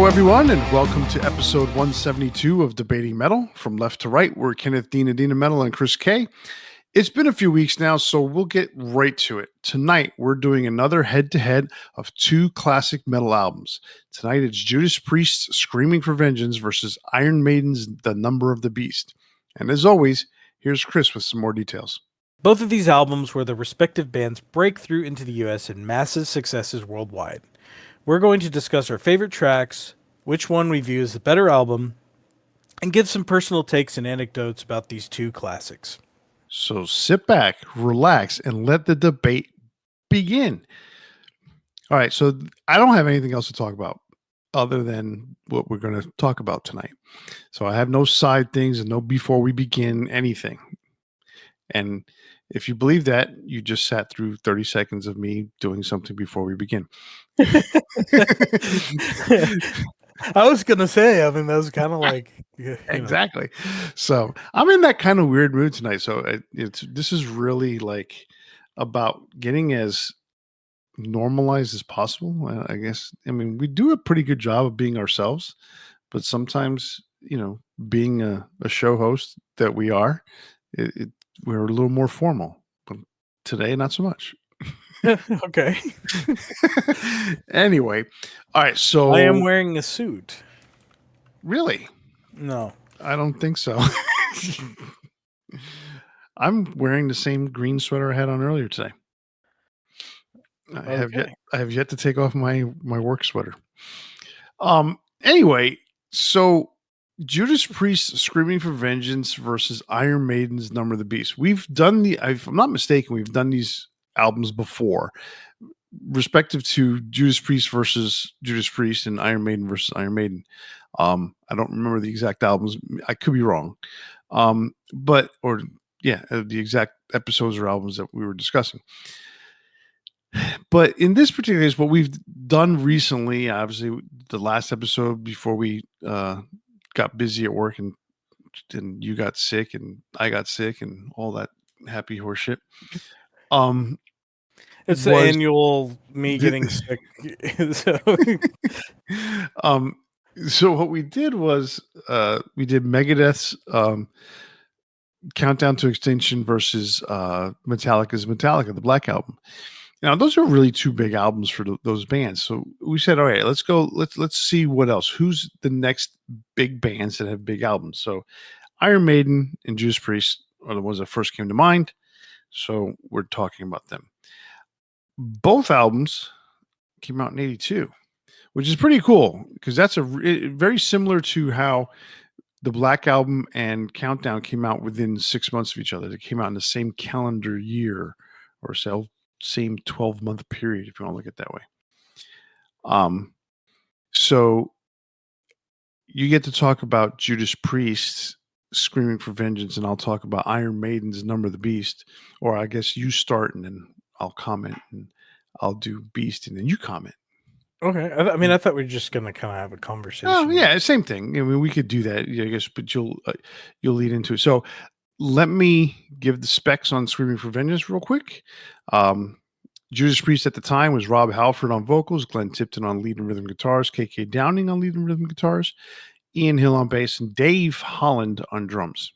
everyone, and welcome to episode 172 of Debating Metal. From left to right, we're Kenneth, Dean, Adina Metal, and Chris Kaye. It's been a few weeks now, so we'll get right to it. Tonight, we're doing another head-to-head of two classic metal albums. Tonight, it's Judas Priest Screaming for Vengeance versus Iron Maiden's The Number of the Beast. And as always, here's Chris with some more details. Both of these albums were the respective bands' breakthrough into the US and massive successes worldwide. We're going to discuss our favorite tracks, which one we view as the better album, and give some personal takes and anecdotes about these two classics. So sit back, relax, and let the debate begin. All right, so I don't have anything else to talk about other than what we're going to talk about tonight. So I have no side things and no before we begin anything. And if you believe that, you just sat through 30 seconds of me doing something before we begin. I was going to say, I mean, that was kind of like... Exactly. So I'm in that kind of weird mood tonight. So this is really like about getting as normalized as possible. I guess, I mean, we do a pretty good job of being ourselves, but sometimes, being a show host that we are, we're a little more formal, but today, not so much. Okay. Anyway, all right. So I am wearing a suit. Really? No. I don't think so. I'm wearing the same green sweater I had on earlier today. I have yet to take off my work sweater. Anyway, so Judas Priest Screaming for Vengeance versus Iron Maiden's Number of the Beast. We've done if I'm not mistaken, we've done these albums before, respective to Judas Priest versus Judas Priest and Iron Maiden versus Iron Maiden. I don't remember the exact albums. I could be wrong. The exact episodes or albums that we were discussing. But in this particular case, what we've done recently, obviously, the last episode before we got busy at work and you got sick and I got sick and all that happy horse shit. It's the annual me getting sick. So what we did was we did Megadeth's Countdown to Extinction versus Metallica's Metallica, the Black Album. Now, those are really two big albums for those bands. So we said, all right, let's go. Let's see what else. Who's the next big bands that have big albums? So Iron Maiden and Judas Priest are the ones that first came to mind. So we're talking about them. Both albums came out in 82, which is pretty cool because that's very similar to how the Black Album and Countdown came out within 6 months of each other. They came out in the same calendar year or so. Same 12-month period, if you want to look at it that way. So you get to talk about Judas Priest Screaming for Vengeance, and I'll talk about Iron Maiden's Number of the Beast. Or I guess you start and then I'll comment, and I'll do Beast and then you comment. Okay. I mean, I thought we were just going to kind of have a conversation. Oh, yeah, same thing. I mean, we could do that, I guess, but you'll lead into it. So let me give the specs on Screaming for Vengeance real quick. Judas Priest at the time was Rob Halford on vocals, Glenn Tipton on lead and rhythm guitars, K.K. Downing on lead and rhythm guitars, Ian Hill on bass, and Dave Holland on drums.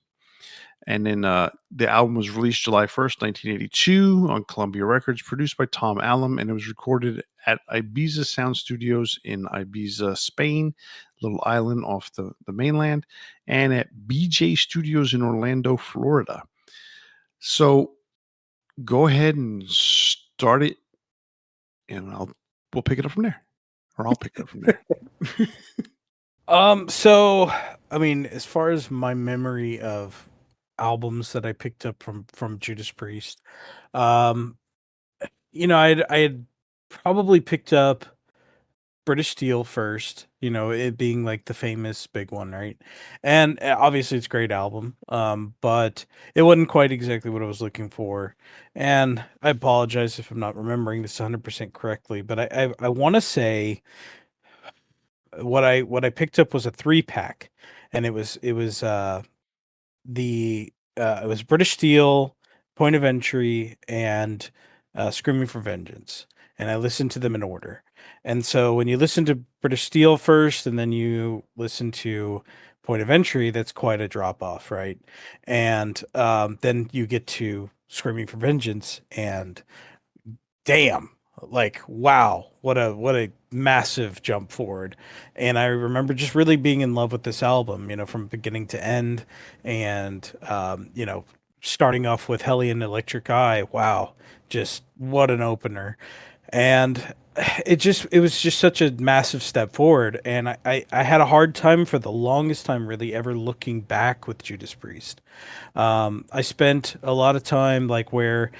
And then the album was released July 1st, 1982 on Columbia Records, produced by Tom Allom, and it was recorded at Ibiza Sound Studios in Ibiza, Spain, little island off the mainland, and at BJ Studios in Orlando, Florida. So go ahead and start it, and we'll pick it up from there. Or I'll pick it up from there. So, I mean, as far as my memory of albums that I picked up from Judas Priest, I had probably picked up British Steel first, it being like the famous big one, right? And obviously it's a great album, but it wasn't quite exactly what I was looking for. And I apologize if I'm not remembering this 100% correctly, but I want to say what I picked up was a 3-pack, and it was British Steel, Point of Entry, and Screaming for Vengeance, and I listened to them in order. And so when you listen to British Steel first and then you listen to Point of Entry, that's quite a drop off, right? And then you get to Screaming for Vengeance, and damn, like wow, what a massive jump forward. And I remember just really being in love with this album, from beginning to end. And starting off with Hellion Electric Eye, wow, just what an opener. And it was just such a massive step forward. And I had a hard time for the longest time really ever looking back with Judas Priest. I spent a lot of time like where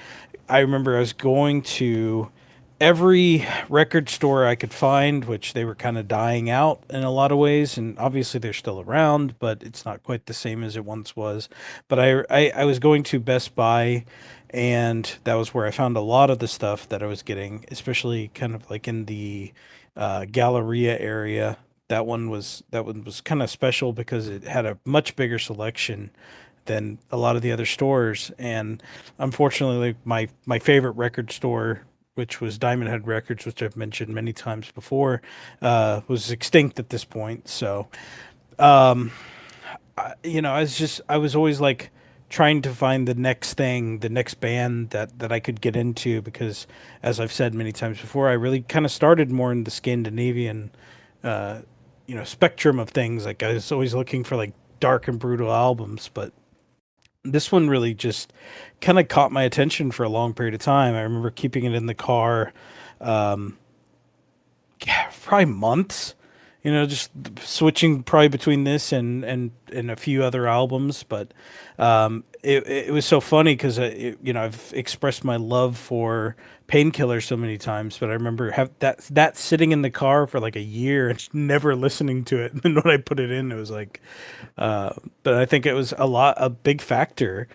I remember I was going to every record store I could find, which they were kind of dying out in a lot of ways, and obviously they're still around, but it's not quite the same as it once was. But I was going to Best Buy, and that was where I found a lot of the stuff that I was getting, especially kind of like in the Galleria area. That one was kind of special because it had a much bigger selection than a lot of the other stores. And unfortunately, my favorite record store, which was Diamond Head Records, which I've mentioned many times before, was extinct at this point. So, um, I was always like trying to find the next thing, the next band that I could get into because, as I've said many times before, I really kind of started more in the Scandinavian, uh, spectrum of things. Like I was always looking for like dark and brutal albums, but this one really just kind of caught my attention for a long period of time. I remember keeping it in the car, um, yeah, probably months. Just switching probably between this and a few other albums. But it was so funny because I've expressed my love for Painkiller so many times, but I remember have that sitting in the car for like a year and never listening to it. And when I put it in, it was like, uh, but I think it was a big factor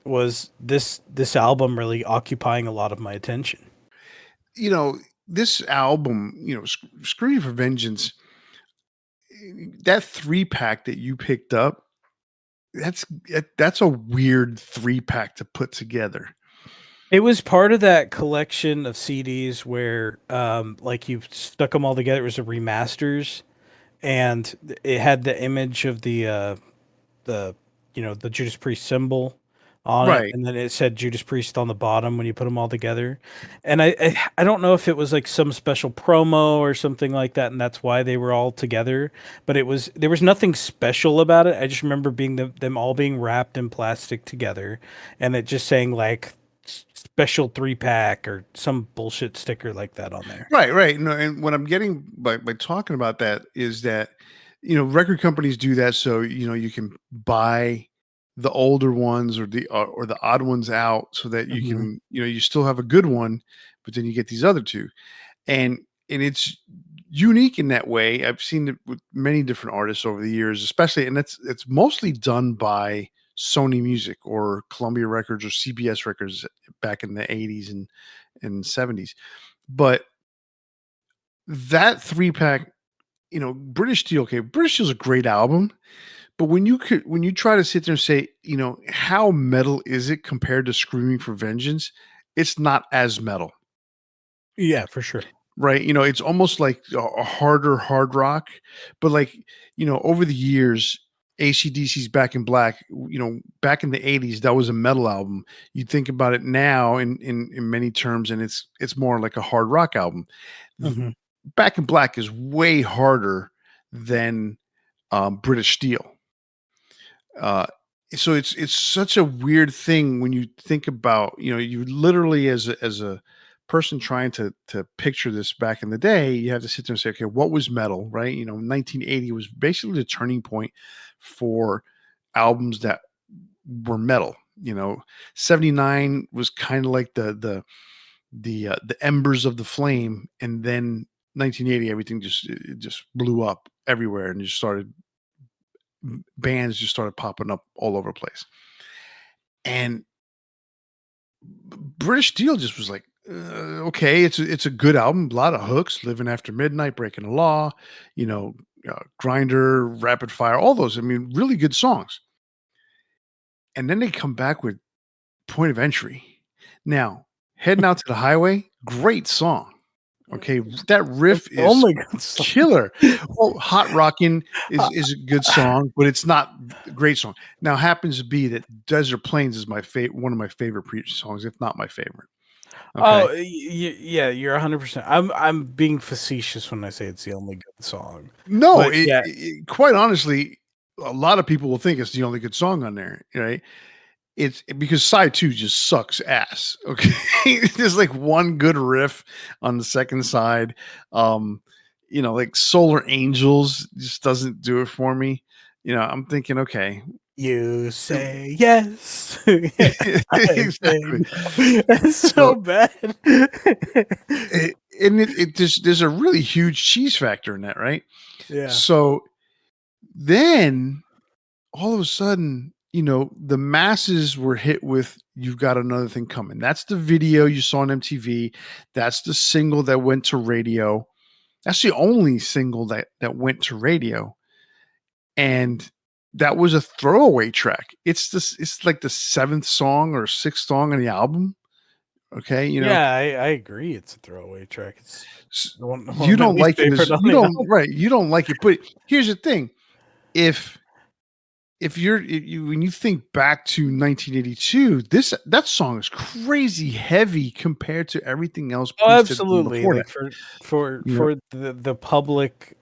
was this album really occupying a lot of my attention. You know, this album, Screaming for Vengeance, that 3-pack that you picked up, that's a weird 3-pack to put together. It was part of that collection of CDs where like you stuck them all together. It was a remasters, and it had the image of the the Judas Priest symbol on it, Right. and then it said Judas Priest on the bottom when you put them all together. And I don't know if it was like some special promo or something like that, and that's why they were all together. But there was nothing special about it. I just remember being them all being wrapped in plastic together, and it just saying like special 3-pack or some bullshit sticker like that on there. Right, right. No, and what I'm getting by talking about that is that, record companies do that so, you can buy the older ones or the odd ones out so that you Hmm. can, you still have a good one, but then you get these other two. And it's unique in that way. I've seen it with many different artists over the years, especially, and it's mostly done by Sony Music or Columbia Records or CBS Records back in the 80s and 70s. But that 3-pack, British Steel, okay, British Steel's a great album, but when you try to sit there and say, how metal is it compared to Screaming for Vengeance? It's not as metal, Yeah, for sure. right? It's almost like a harder hard rock, but like, over the years, AC/DC's Back in Black, back in the 80s, that was a metal album. You think about it now in many terms, and it's more like a hard rock album. Hmm. Back in Black is way harder than British Steel. Uh, so it's such a weird thing when you think about, you literally as a person trying to picture this back in the day, you have to sit there and say, okay, what was metal, right? 1980 was basically the turning point for albums that were metal. 79 was kind of like the embers of the flame, and then 1980 everything just blew up everywhere, and just started bands just started popping up all over the place. And British Steel just was like, okay, it's a good album, a lot of hooks, Living After Midnight, Breaking the Law, you know, Grinder, Rapid Fire, all those. I mean, really good songs. And then they come back with Point of Entry. Now, Heading Out to the Highway, great song. Okay, that That's riff the is only good song. killer. Well, Hot Rockin' is a good song, but it's not a great song. Now, happens to be that Desert Plains is one of my favorite Preacher songs, if not my favorite. Okay. Oh, yeah, you're 100%. I'm being facetious when I say it's the only good song. No, But yeah, quite honestly, a lot of people will think it's the only good song on there, right? It's because side 2 just sucks ass, okay? There's, like, one good riff on the second side, um, like, Solar Angels just doesn't do it for me, I'm thinking, "Okay." you say yes. Yeah, I say Exactly. no. That's so So, bad. it just there's a really huge cheese factor in that, right? Yeah. So, then all of a sudden, the masses were hit with "You've Got Another Thing Coming." That's the video you saw on MTV. That's the single that went to radio. That's the only single that went to radio, and that was a throwaway track. It's like the 7th song or 6th song on the album, okay, Yeah, I agree. It's a throwaway track. It's one you of my don't least like it as favorite on you the don't album. right, you don't like it, but here's the thing, if when you think back to 1982, that song is crazy heavy compared to everything else Oh, Priest had done absolutely. before that. Like for You know, the public,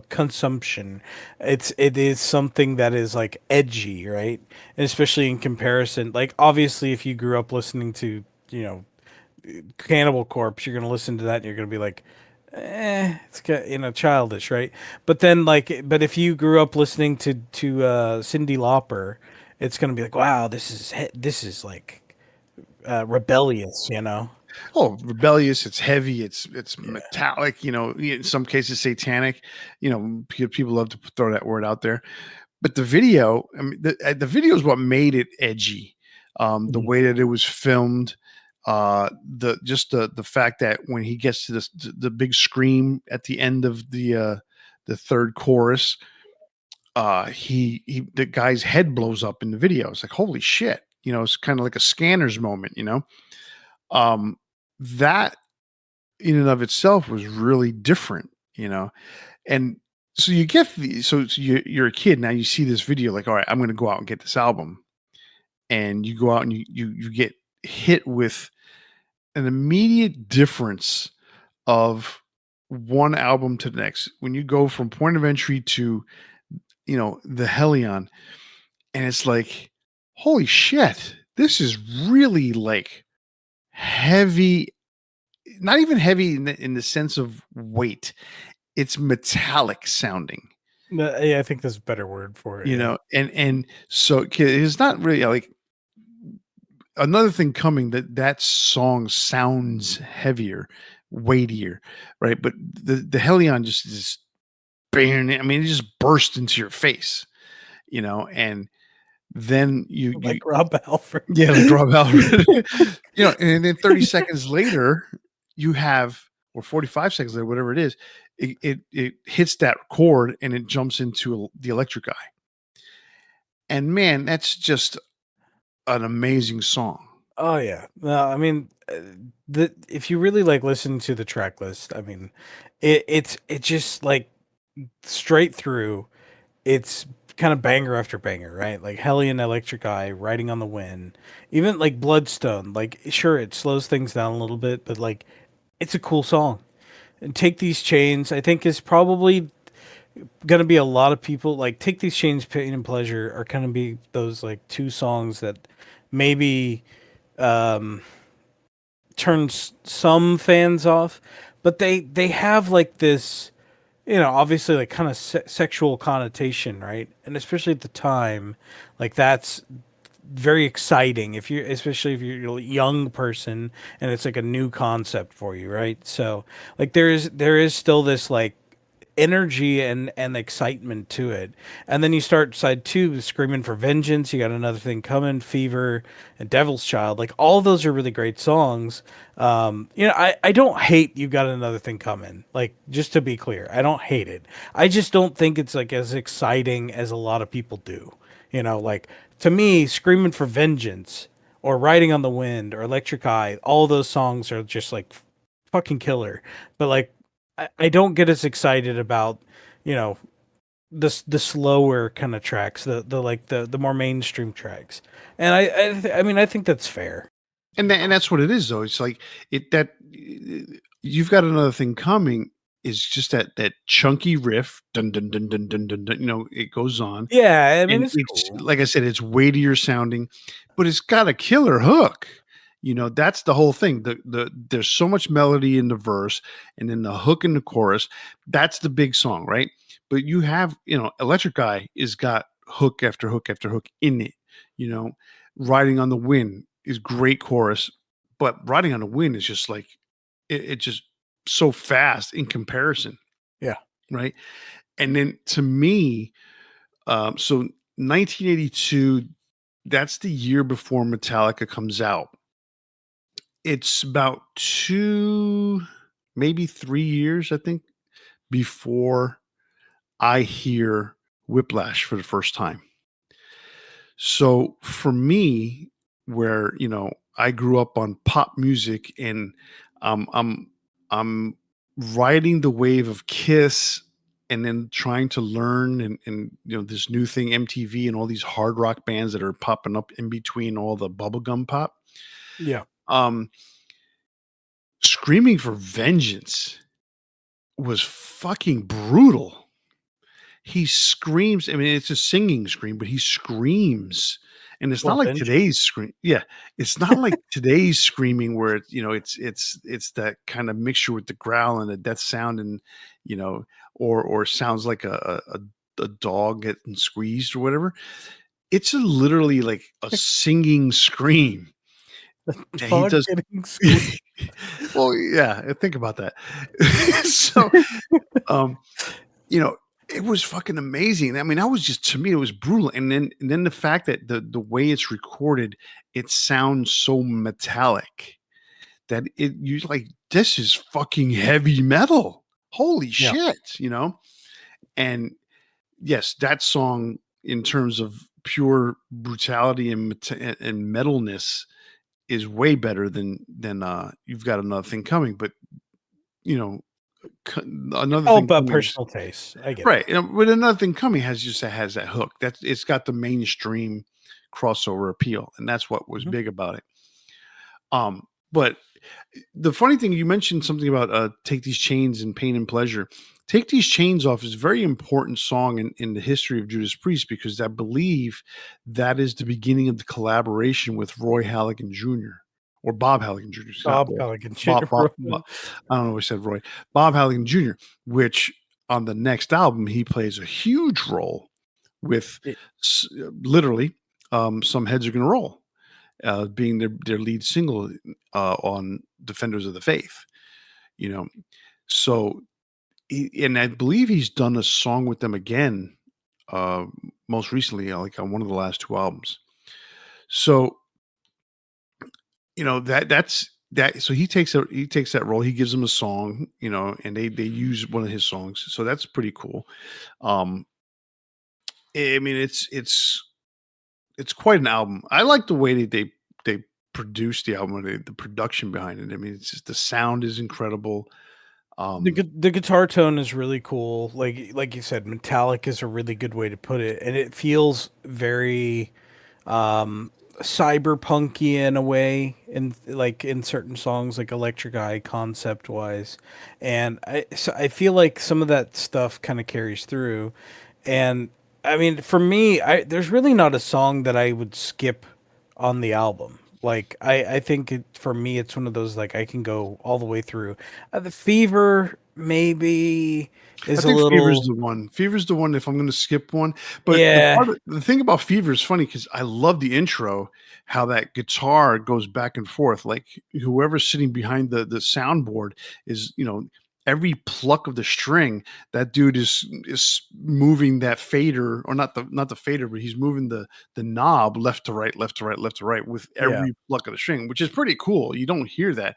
consumption, it is something that is like edgy, right? And especially in comparison, like obviously, if you grew up listening to you know Cannibal Corpse, you're gonna listen to that and you're gonna be like, childish, right? But then but if you grew up listening to Cyndi Lauper, it's gonna be like, wow, this is like rebellious, you know? oh, rebellious. It's heavy. It's Yeah. metallic. In some cases, satanic. People love to throw that word out there. But the video, I mean, the video is what made it edgy. The Mhm. way that it was filmed, the fact that when he gets to the big scream at the end of the third chorus, he the guy's head blows up in the video. It's like holy shit, it's kind of like a Scanners moment. Um, that in and of itself was really different. And so you get so you're a kid now. You see this video, like, all right, I'm going to go out and get this album, and you go out and you get hit with an immediate difference of one album to the next. When you go from Point of Entry to the Helion, and it's like, holy shit, this is really like heavy. Not even heavy in the sense of weight. It's metallic sounding. Yeah, I think there's a better word for it. Yeah. And so it's not really like another thing coming that song sounds heavier, weightier, right? But the Helion just is bang. I mean, it just burst into your face. And then you Like Rob Alford. yeah, like Rob Alford, and then 30 seconds later, you have or 45 seconds later, whatever it is, it hits that chord and it jumps into the electric eye. And man, that's just an amazing song. Oh yeah. No, I mean, the if you really like listen to the track list, I mean, it's just like straight through. It's kind of banger after banger, right? Like Hellion, Electric Eye, Riding on the Wind, even like Bloodstone. Like sure, it slows things down a little bit, but like it's a cool song. And Take These Chains, I think, is probably gonna be a lot of people like Take These Chains, Pain and Pleasure are gonna be those like two songs that maybe um turns some fans off, but they have like this, obviously like kind of sexual connotation, right? And especially at the time, like that's very exciting if you especially if you're a young person and it's like a new concept for you, right? So like there is still this like energy and excitement to it. And then you start side two, Screaming for Vengeance. You got Another Thing Coming, Fever, and Devil's Child. Like all of those are really great songs. I don't hate You Got Another Thing Coming. Like just to be clear, I don't hate it. I just don't think it's like as exciting as a lot of people do. Like to me, Screaming for Vengeance or Riding on the Wind or Electric Eye, all those songs are just like fucking killer. But like, I don't get as excited about, you know, the slower kind of tracks, the like the more mainstream tracks. And I mean, I think that's fair. And that's what it is though. It's like it that you've got another thing coming is just that chunky riff, dun dun dun dun dun dun, dun, it goes on. Yeah, I mean, And it's it's cool. like I said, it's weightier sounding, but it's got a killer hook. That's the whole thing. There's so much melody in the verse, and then the hook in the chorus. That's the big song, right? But you have, Electric Eye is got hook after hook after hook in it. You know, Riding on the Wind is great chorus, but Riding on the Wind is just like it just so fast in comparison, Yeah. right? And then to me, so 1982, that's the year before Metallica comes out. It's about 2, maybe 3 years, I think, before I hear Whiplash for the first time. So for me, where, I grew up on pop music and um, I'm I'm riding the wave of Kiss and then trying to learn and this new thing MTV and all these hard rock bands that are popping up in between all the bubblegum pop. Yeah. Um, Screaming for Vengeance was fucking brutal. He screams. I mean, it's a singing scream, but he screams. And it's not For like vengeance. today's scream. Yeah. It's not like today's screaming where it's that kind of mixture with the growl and the death sound and or sounds like a dog getting squeezed or whatever. It's literally like a singing scream that he Dog does. getting squeezed. Well, yeah, think about that. So, um, you know, it was fucking amazing. I mean, that was just to me, it was brutal. And then the fact that the way it's recorded, it sounds so metallic that you like this is fucking heavy metal. Holy Yeah. shit. And yes, that song in terms of pure brutality and metalness is way better than You've Got Another Thing Coming. But you know, It's another all thing about coming is personal taste. I get right. it. But another thing coming has that hook. It's got the mainstream crossover appeal, and that's what was Mhm. big about it. But the funny thing you mentioned something about Take These Chains and Pain and Pleasure. Take These Chains Off is a very important song in the history of Judas Priest because I believe that is the beginning of the collaboration with Roy Halligan Jr. or Bob Halligan Jr. It's not Bob Roy. Pelican. Bob, I don't know. We said Roy. Bob Halligan Jr., which on the next album he plays a huge role with literally Some Heads Are Gonna Roll being their lead single on Defenders of the Faith. You know, so and I believe he's done a song with them again, uh, most recently, like on one of the last two albums. So that's that. So he takes that role. He gives them a song, and they use one of his songs. So that's pretty cool. Um, I mean, it's quite an album. I like the way they produced the album, the production behind it. I mean, it's just the sound is incredible. Um, The guitar tone is really cool. Like you said, metallic is a really good way to put it, and it feels very cyberpunky in a way, in like in certain songs, like Electric Eye, concept wise, and I feel like some of that stuff kind of carries through. And I mean, for me, there's really not a song that I would skip on the album. Like I think for me, it's one of those like I can go all the way through. The Fever maybe I is a think Fever's little, the one. Fever's the one if I'm gonna skip one. But yeah, the thing about Fever is funny because I love the intro, how that guitar goes back and forth. Like whoever's sitting behind the soundboard is, every pluck of the string, that dude is moving that fader, or not the fader, but he's moving the knob left to right, left to right, left to right with yeah. every pluck of the string, which is pretty cool. You don't hear that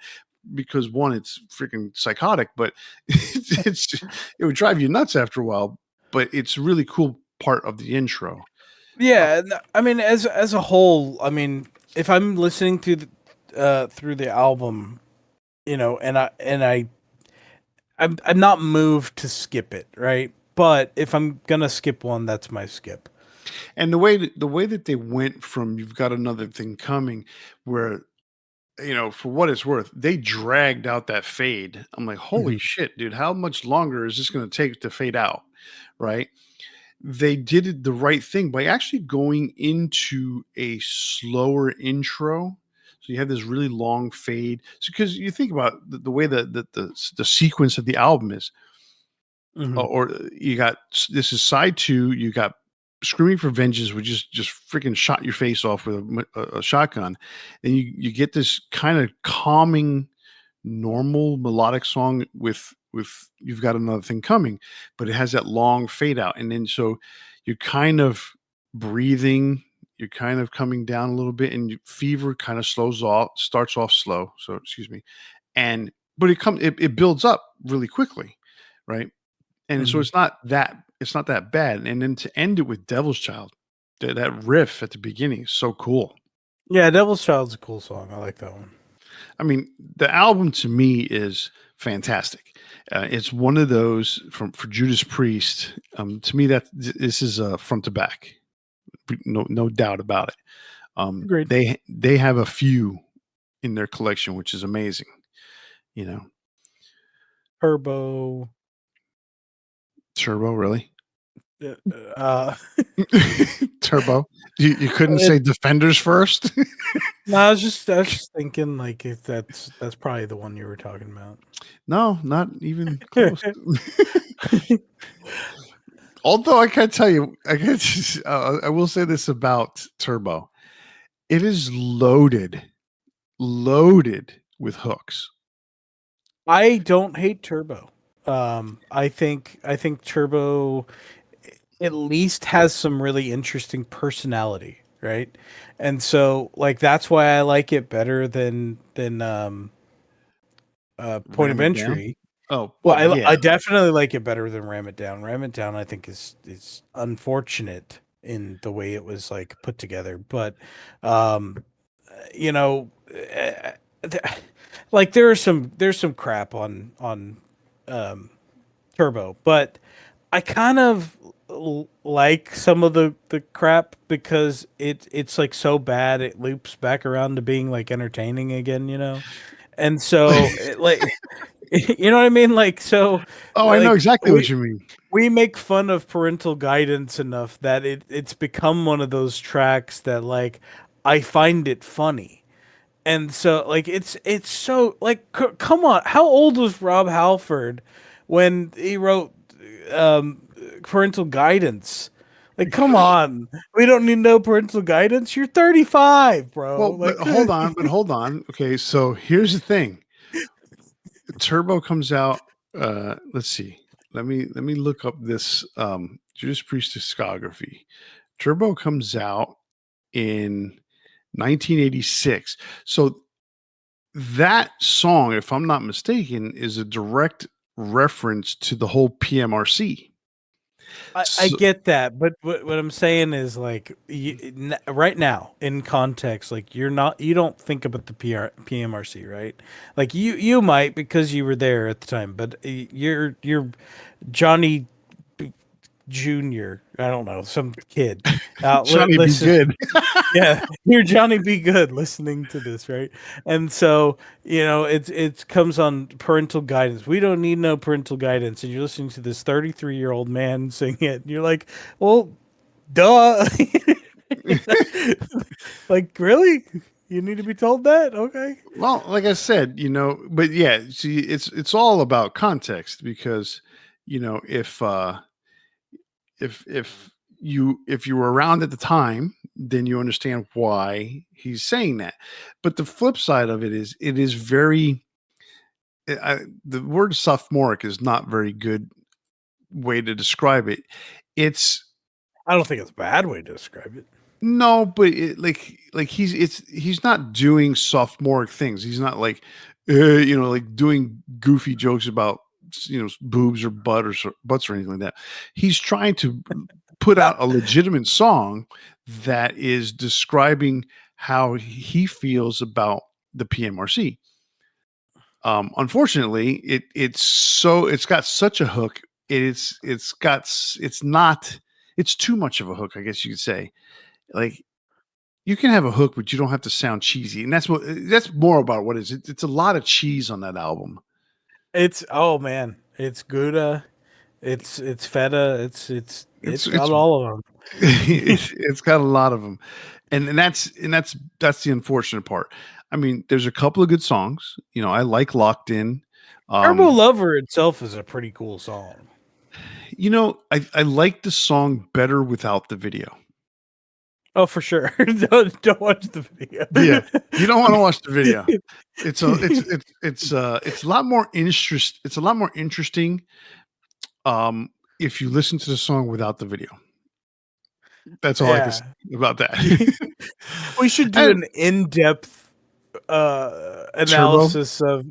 because one, it's freaking psychotic, but it would drive you nuts after a while. But it's a really cool part of the intro. Uh, Yeah, I mean, as a whole, I mean, if I'm listening to through the album, I'm not moved to skip it, right? But if I'm gonna skip one, that's my skip. And the way that they went from "You've Got Another Thing Coming," where for what it's worth, they dragged out that fade. I'm like, holy Mhm, shit, dude! How much longer is this going to take to fade out? Right? They did it the right thing by actually going into a slower intro. So you have this really long fade. So because you think about the way the sequence of the album is, mhm. or you got this is side two. You got Screaming for Vengeance, which just freaking shot your face off with a shotgun, and you get this kind of calming, normal melodic song with You've Got Another Thing Coming, but it has that long fade out, and then so you're kind of breathing. You're kind of coming down a little bit, and Fever kind of starts off slow. So excuse me, and but it builds up really quickly, right? And so Mhm. it's not that bad, and then to end it with Devil's Child, that riff at the beginning is so cool. Yeah, Devil's Child's a cool song. I like that one. I mean, the album to me is fantastic. It's one of those for Judas Priest. To me, that this is front to back, no doubt about it. Agreed. They have a few in their collection, which is amazing. You know, Turbo. Turbo, really? Uh, uh, Turbo. You couldn't it, say Defenders first? no, I was just thinking like if that's probably the one you were talking about. No, not even close. Although I can tell you, I will say this about Turbo: it is loaded with hooks. I don't hate Turbo. I think Turbo at least has some really interesting personality, right? And so like that's why I like it better than Point of Ram it down. Entry. Well, Oh yeah. I definitely like it better than Ram It Down. Ram It Down I think is unfortunate in the way it was like put together, but um you know uh, th- like there's some crap on um Turbo, but I kind of like some of the crap because it's like so bad it loops back around to being like entertaining again, you know? And so like you know what I mean? Like so Oh, I know like exactly what you mean. we make fun of parental guidance enough that it's become one of those tracks that like I find it funny. And so like it's so like come on, how old was Rob Halford when he wrote um parental guidance? Like come on. We don't need no parental guidance. You're 35, bro. Well, Like but hold on. Okay, so here's the thing. Turbo comes out. Let's see. Let me look up this Judas Priest discography. Turbo comes out in 1986. So that song, if I'm not mistaken, is a direct reference to the whole PMRC. I So, get that, but what I'm saying is like right now in context, like you don't think about the PMRC, right? Like you might because you were there at the time, but you're Johnny Junior. I don't know, some kid. Johnny be Listen, good. yeah, you're Johnny Be Good listening to this, right? And so, it comes on parental guidance. We don't need no parental guidance. And you're listening to this 33-year-old man sing it. And you're like, well, duh. Like, really? You need to be told that? Okay. Well, like I said, but yeah, see, it's all about context because, if if you were around at the time, then you understand why he's saying that. But the flip side of it is very the word sophomoric is not very good way to describe it. It's I don't think it's a bad way to describe it. no, but like he's not doing sophomoric things. He's not like like doing goofy jokes about boobs or butts or anything like that. He's trying to put out a legitimate song that is describing how he feels about the PMRC. Unfortunately, it's got such a hook. It's too much of a hook, I guess you could say. Like you can have a hook, but you don't have to sound cheesy, and that's more about what is it. It's a lot of cheese on that album. It's oh man, it's Gouda, it's feta, It's it's got it's all of them. it's got a lot of them, and that's the unfortunate part. I mean, there's a couple of good songs. I like Locked In. Turbo Um, Lover itself is a pretty cool song. I like the song better without the video. Oh, for sure. Don't watch the video. Yeah, you don't want to watch the video. It's a lot more interest. It's a lot more interesting um, if you listen to the song without the video. That's all I can say Yeah. about that. We should do And an in-depth Turbo analysis of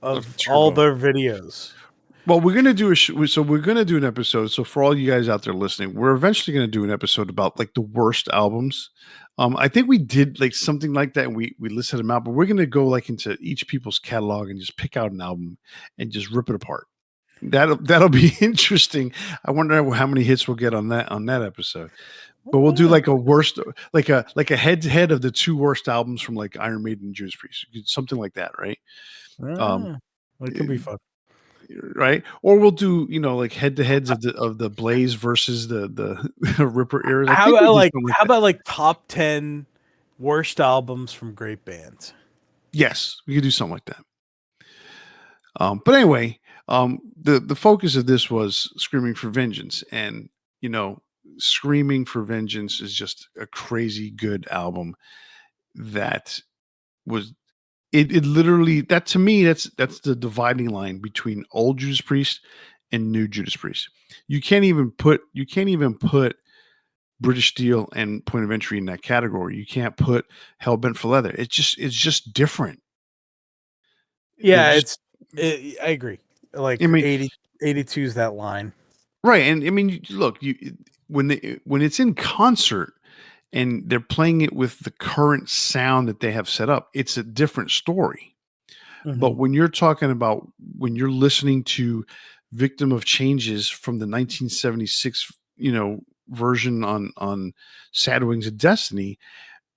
all Turbo. their videos. Well, we're gonna do so we're gonna do an episode. So for all you guys out there listening, we're eventually gonna do an episode about like the worst albums. I think we did like something like that. And we listed them out, but we're gonna go like into each people's catalog and just pick out an album and just rip it apart. That'll be interesting. I wonder how many hits we'll get on that episode. But we'll do Yeah. like a worst, like a head to head of the two worst albums from like Iron Maiden and Judas Priest, something like that, right? Um, Ah, it could be fun. right? Or we'll do like head to heads of the Blaze versus the Ripper eras. I think we did something like How that. about like top 10 worst albums from great bands? Yes, we could do something like that. But anyway, the focus of this was Screaming for Vengeance, and you know, Screaming for Vengeance is just a crazy good album that was it literally that to me that's the dividing line between old Judas Priest and new Judas Priest. You can't even put British Steel and Point of Entry in that category. You can't put Hellbent for Leather. It's just different. They're Yeah, just I agree. I Like mean 82 is that line. right, and I mean look, when it's in concert and they're playing it with the current sound that they have set up, it's a different story. Mhm. But when you're talking about when you're listening to Victim of Changes from the 1976, version on Sad Wings of Destiny,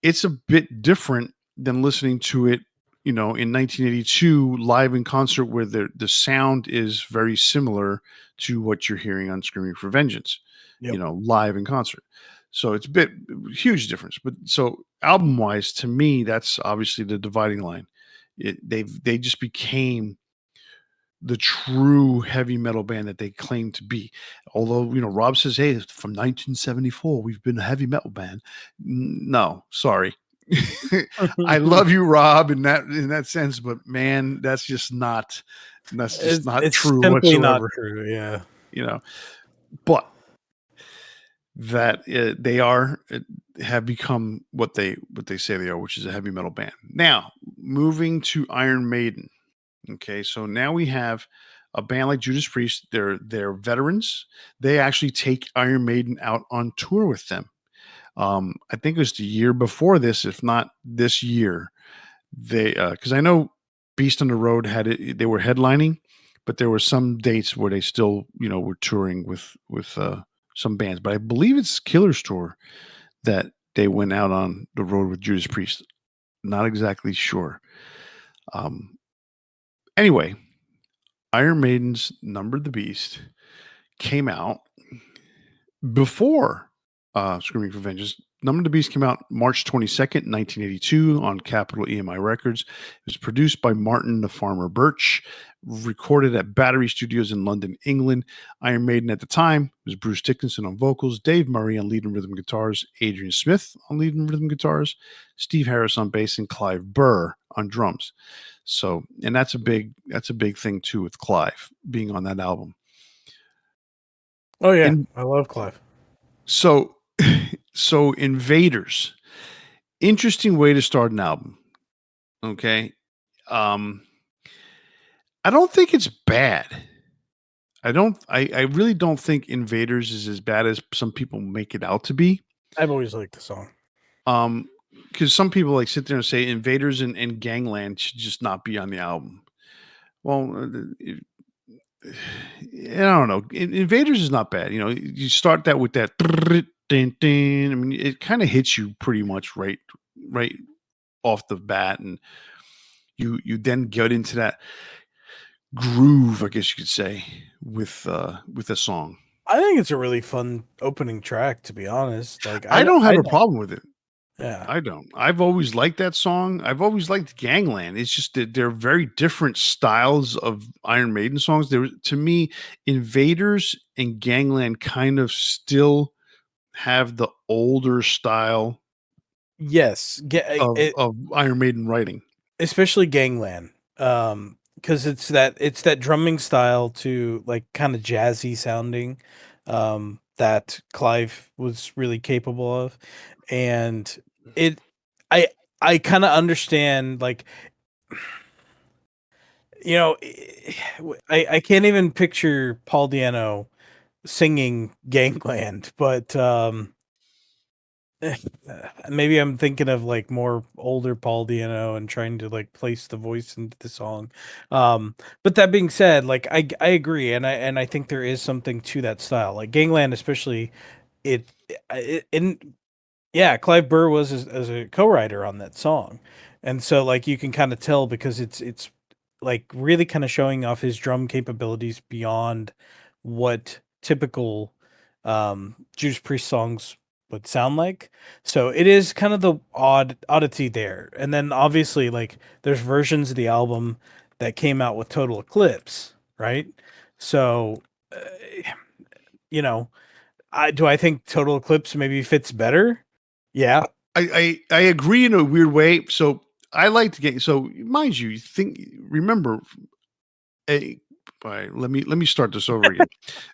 it's a bit different than listening to it, in 1982 live in concert where the sound is very similar to what you're hearing on Screaming for Vengeance, Yep. live in concert. So it's a bit huge difference. But so album wise, to me, that's obviously the dividing line. They just became the true heavy metal band that they claim to be. Although, Rob says, "Hey, from 1974, we've been a heavy metal band." No, sorry. I love you, Rob, in that sense, but man, that's just not It's true simply not whatsoever. true. Yeah. You know, but that they have become what they say they are, which is a heavy metal band. Now, moving to Iron Maiden. Okay, so now we have a band like Judas Priest. They're veterans. They actually take Iron Maiden out on tour with them. I think it was the year before this, if not this year. They because I know Beast on the Road had it. They were headlining, but there were some dates where they still were touring with some bands. But I believe it's Killer's tour that they went out on the road with Judas Priest. Not exactly sure. Um, anyway, Iron Maiden's Number the Beast came out before Screaming for Vengeance. Number the Beast came out March 22nd, 1982 on Capitol EMI Records. It was produced by Martin the Farmer Birch, recorded at Battery Studios in London, England. Iron Maiden at the time was Bruce Dickinson on vocals, Dave Murray on lead and rhythm guitars, Adrian Smith on lead and rhythm guitars, Steve Harris on bass, and Clive Burr on drums. So, and that's a big thing too with Clive being on that album. Oh yeah, And I love Clive. so, so Invaders, interesting way to start an album. Okay, um, I don't think it's bad. I really don't think Invaders is as bad as some people make it out to be. I've always liked the song. Um, because some people like sit there and say Invaders and Gangland should just not be on the album. Well, I don't know. Invaders is not bad. You start that with that. Ding, ding. I mean, it kind of hits you pretty much right off the bat, and you then get into that groove, I guess you could say, with a song. I think it's a really fun opening track, to be honest. Like I don't have I a don't. problem with it. Yeah. I don't. I've always liked that song. I've always liked Gangland. It's just that they're very different styles of Iron Maiden songs. To me, Invaders and Gangland kind of still have the older style Yes. of Iron Maiden writing. Especially Gangland. Because it's that drumming style to like kind of jazzy sounding, that Clive was really capable of, and it, I I kind of understand like I can't even picture Paul Diano singing Gangland, but maybe I'm thinking of like more older Paul Diano and trying to like place the voice into the song. But that being said, like I agree, and I think there is something to that style. Like Gangland, especially it in yeah, Clive Burr was as a co-writer on that song, and so like you can kind of tell because it's like really kind of showing off his drum capabilities beyond what typical Judas Priest songs would sound like. So it is kind of the oddity there, and then obviously like there's versions of the album that came out with Total Eclipse, right? So uh, you know, I think Total Eclipse maybe fits better. Yeah, I agree in a weird way. So I like to get so mind you, remember a all right, let me start this over again.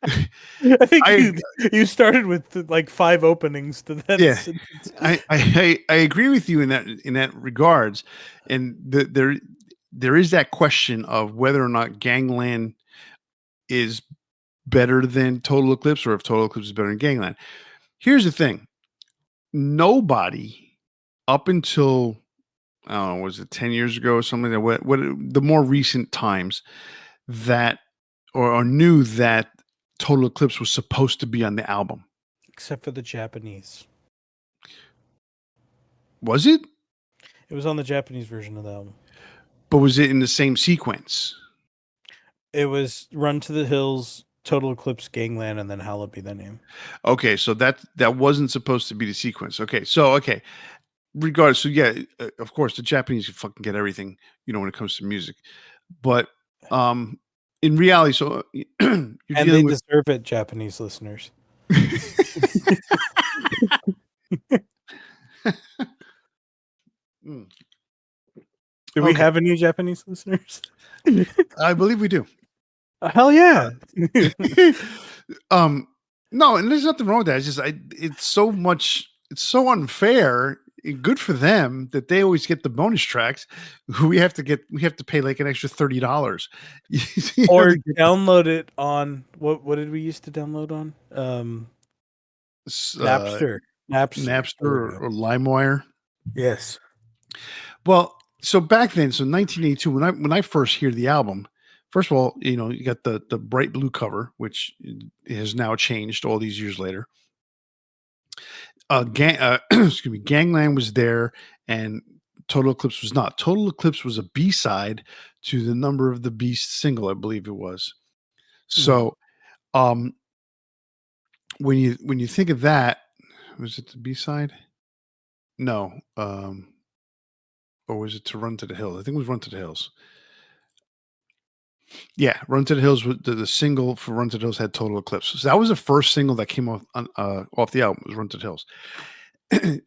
I think I you started with like five openings to that Yeah, sentence. I agree with you in that regards, and there is that question of whether or not Gangland is better than Total Eclipse, or if Total Eclipse is better than Gangland. Here's the thing: nobody up until I don't know, was it 10 years ago or something, that what the more recent times that or knew that Total Eclipse was supposed to be on the album. Except for the Japanese. Was it? It was on the Japanese version of the album. But was it in the same sequence? It was Run to the Hills, Total Eclipse, Gangland, and then Hallowed Be Thy Name. Okay, so that wasn't supposed to be the sequence. Okay. Regardless, so yeah, of course, the Japanese can fucking get everything, when it comes to music. But in reality, so you're And they dealing with. deserve it, Japanese listeners. Mm, Do we okay, have any Japanese listeners? I believe we do. Hell yeah. um, no, and there's nothing wrong with that. It's just it's so unfair. And good for them that they always get the bonus tracks. We have to pay like an extra $30. Or To get download it on what did we used to download on? this, Napster. Napster. Napster There we go. or LimeWire. Yes. Well, so back then, so 1982, when I first hear the album, first of all, you got the bright blue cover, which has now changed all these years later. Excuse me, Gangland was there, and Total Eclipse was not. Total Eclipse was a B side to the Number of the Beast single, I believe it was. Mhm. So, um, when you think of that, was it the B side? No, or was it To Run to the Hills? I think it was Run to the Hills. Yeah, Run to the Hills was the single for Run to the Hills had Total Eclipse. So that was the first single that came off the album, was Run to the Hills.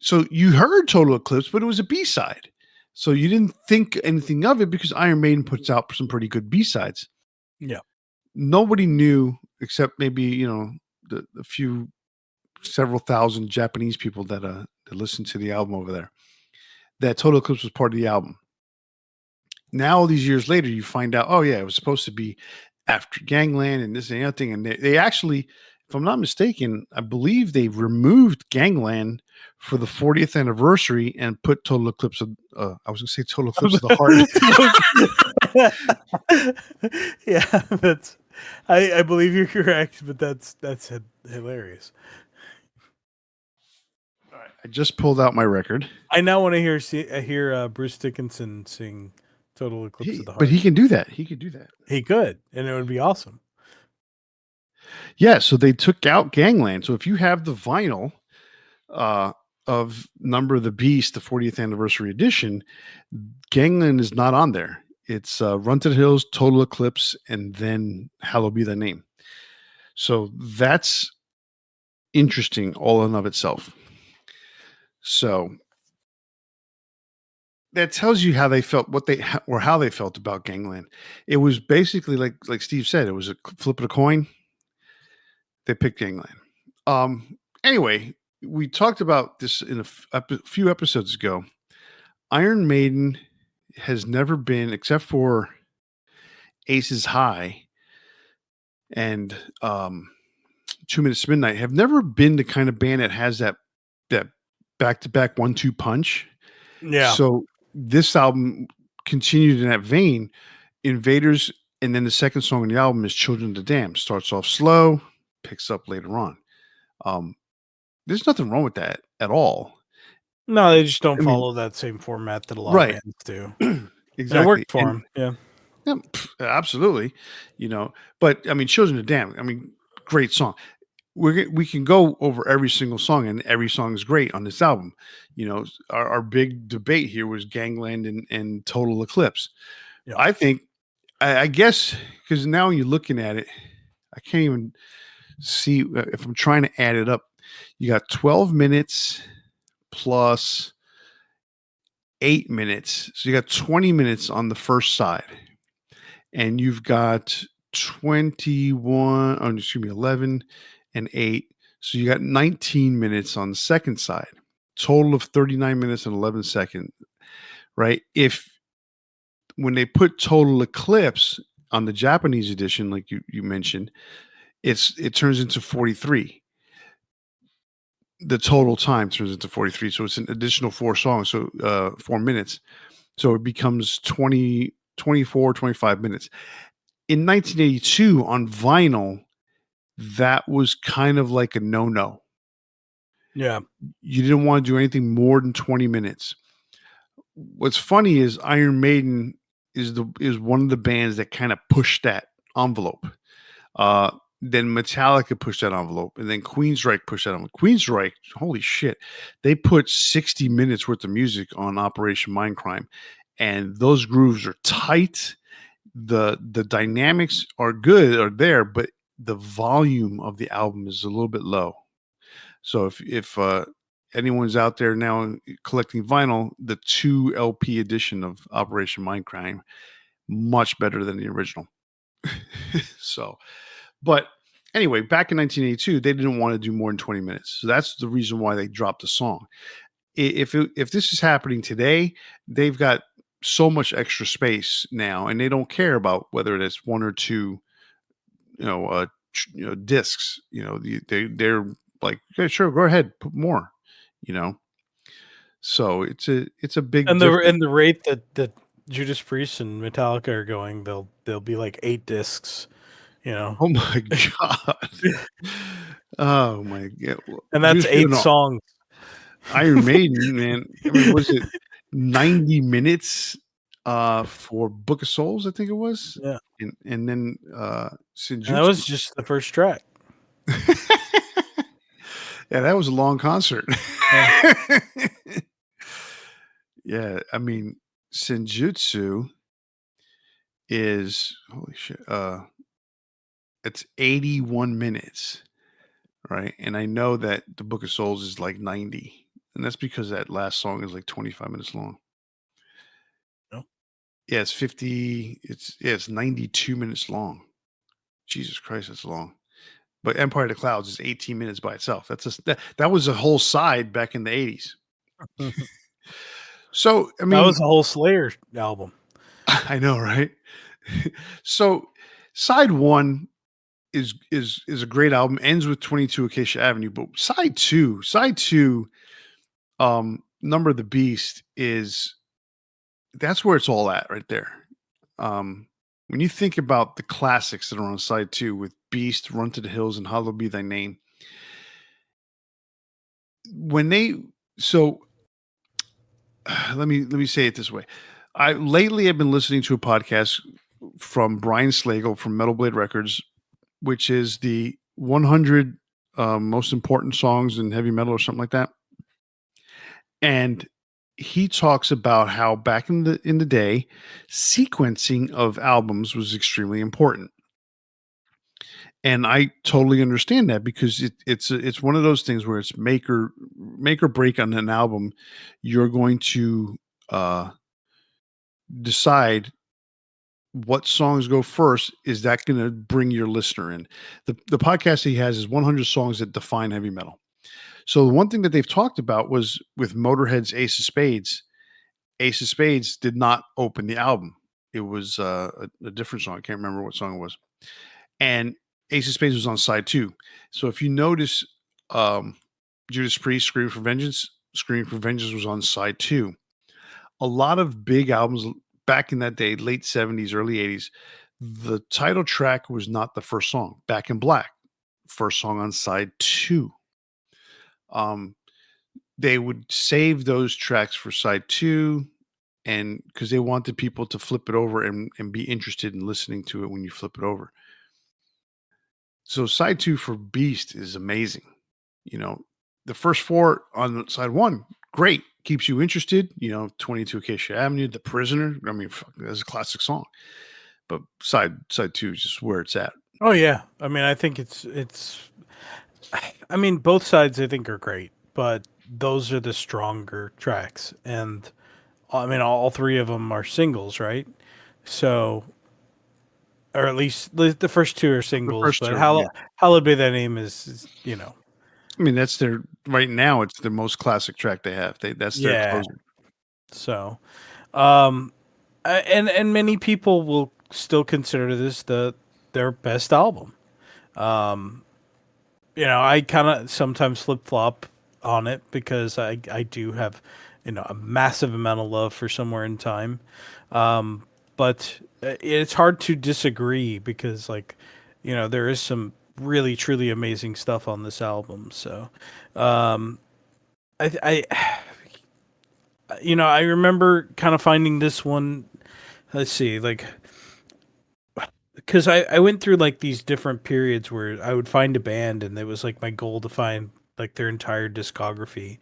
So you heard Total Eclipse, but it was a B-side. So you didn't think anything of it because Iron Maiden puts out some pretty good B-sides. Yeah. Nobody knew except maybe, the few several thousand Japanese people that listened to the album over there, that Total Eclipse was part of the album. Now, all these years later, you find out, oh yeah, it was supposed to be after Gangland and this and the other thing, and they actually, if I'm not mistaken, I believe they removed Gangland for the 40th anniversary and put Total Eclipse of I was gonna say Total Eclipse of the Heart. Yeah, that's. I believe you're correct, but that's hilarious. I just pulled out my record. I now want to hear Bruce Dickinson sing "Total Eclipse of the But Heart." he can do that. He could do that. He could, and it would be awesome. Yeah, so they took out Gangland. So if you have the vinyl uh, of Number of the Beast, the 40th anniversary edition, Gangland is not on there. It's Run to the Hills, Total Eclipse, and then Hallowed Be Thy Name. So that's interesting all in of itself. So that tells you how they felt, or how they felt about Gangland. It was basically like Steve said, it was a flip of a coin. They picked Gangland. Anyway, we talked about this in a few episodes ago. Iron Maiden has never been, except for Aces High and 2 Minutes to Midnight, have never been the kind of band that has that back to back 1-2 punch. Yeah. So this album continued in that vein. Invaders, and then the second song on the album is Children of the Damned. Starts off slow, picks up later on. There's nothing wrong with that at all. No, they just don't I mean, follow that same format that a lot of right. bands do. And it Exactly. worked for him. Yeah. Yeah, absolutely. But I mean, Children of the Damned, I mean, great song. We can go over every single song, and every song is great on this album. Our big debate here was Gangland and Total Eclipse. Yeah. I think, I guess, because now when you're looking at it, I can't even see if I'm trying to add it up. You got 12 minutes plus 8 minutes. So you got 20 minutes on the first side. And you've got 11 and 8. So you got 19 minutes on the second side. Total of 39 minutes and 11 seconds, right? When they put Total Eclipse on the Japanese edition, like you mentioned, it turns into 43. The total time turns into 43. So it's an additional 4 songs, so 4 minutes. So it becomes 24, 25 minutes. In 1982 on vinyl, that was kind of like a no-no. Yeah. You didn't want to do anything more than 20 minutes. What's funny is Iron Maiden is one of the bands that kind of pushed that envelope. Uh, then Metallica pushed that envelope, and then Queensryche pushed that envelope. Queensryche, holy shit, they put 60 minutes worth of music on Operation Mindcrime, and those grooves are tight. The dynamics are there, but the volume of the album is a little bit low. So if anyone's out there now collecting vinyl, the 2 LP edition of Operation Mindcrime, much better than the original. So, but anyway, back in 1982, they didn't want to do more than 20 minutes. So that's the reason why they dropped the song. If this is happening today, they've got so much extra space now, and they don't care about whether it's 1 or 2, discs. They're like, yeah, sure, go ahead, put more. You know, so it's a big And the difference. rate that Judas Priest and Metallica are going, they'll be like 8 discs, you know. Oh my god. Oh my god. And that's 8 No, songs. Iron Maiden, man. I mean, was it 90 minutes for Book of Souls, I think it was? Yeah. And then And that Senjutsu. was just the first track. Yeah, that was a long concert. Yeah. Yeah, I mean, Senjutsu is holy shit. It's 81 minutes, right? And I know that the Book of Souls is like 90. And that's because that last song is like 25 minutes long. No. Yeah, it's 50. It's 92 minutes long. Jesus Christ, that's long. But Empire of the Clouds is 18 minutes by itself. That was a whole side back in the 80s. So I That mean, was a whole Slayer album. I know, right? So side one is a great album. Ends with 22 Acacia Avenue, but side two, Number of the Beast is that's where it's all at right there. When you think about the classics that are on side two with Beast, Run to the Hills, and Hallowed Be Thy Name, when they so let me say it this way. I've been listening to a podcast from Brian Slagle from Metal Blade Records, which is the 100 most important songs in heavy metal or something like that. And he talks about how back in the day, sequencing of albums was extremely important. And I totally understand that because it's one of those things where it's make or break on an album. You're going to decide what songs go first. Is that going to bring your listener in? The podcast he has is 100 songs that define heavy metal. So the one thing that they've talked about was with Motorhead's Ace of Spades. Ace of Spades did not open the album. It was a different song. I can't remember what song it was. And Ace of Spades was on side two. So if you notice, Judas Priest Screaming for Vengeance was on side two. A lot of big albums back in that day, late 70s, early 80s, the title track was not the first song. Back in Black, first song on side two. They would save those tracks for side two, and because they wanted people to flip it over and be interested in listening to it when you flip it over. So side two for Beast is amazing. You know, the first four on side one, great, keeps you interested. 22 Acacia Avenue, The Prisoner. I mean, that's a classic song. But side two is just where it's at. Oh yeah, I mean, I think it's. I mean, both sides I think are great, but those are the stronger tracks, and I mean, all three of them are singles, right? So, or at least the first two are The singles, first but two, how yeah. Hallowed Be Thy Name is I mean, that's their right now. It's the most classic track they have. That's their yeah. closer. So, and many people will still consider this their best album. I kind of sometimes flip flop on it because I do have a massive amount of love for Somewhere in Time, but it's hard to disagree because there is some really truly amazing stuff on this album. So, I I remember kind of finding this one. Let's see, because I went through like these different periods where I would find a band and it was like my goal to find like their entire discography.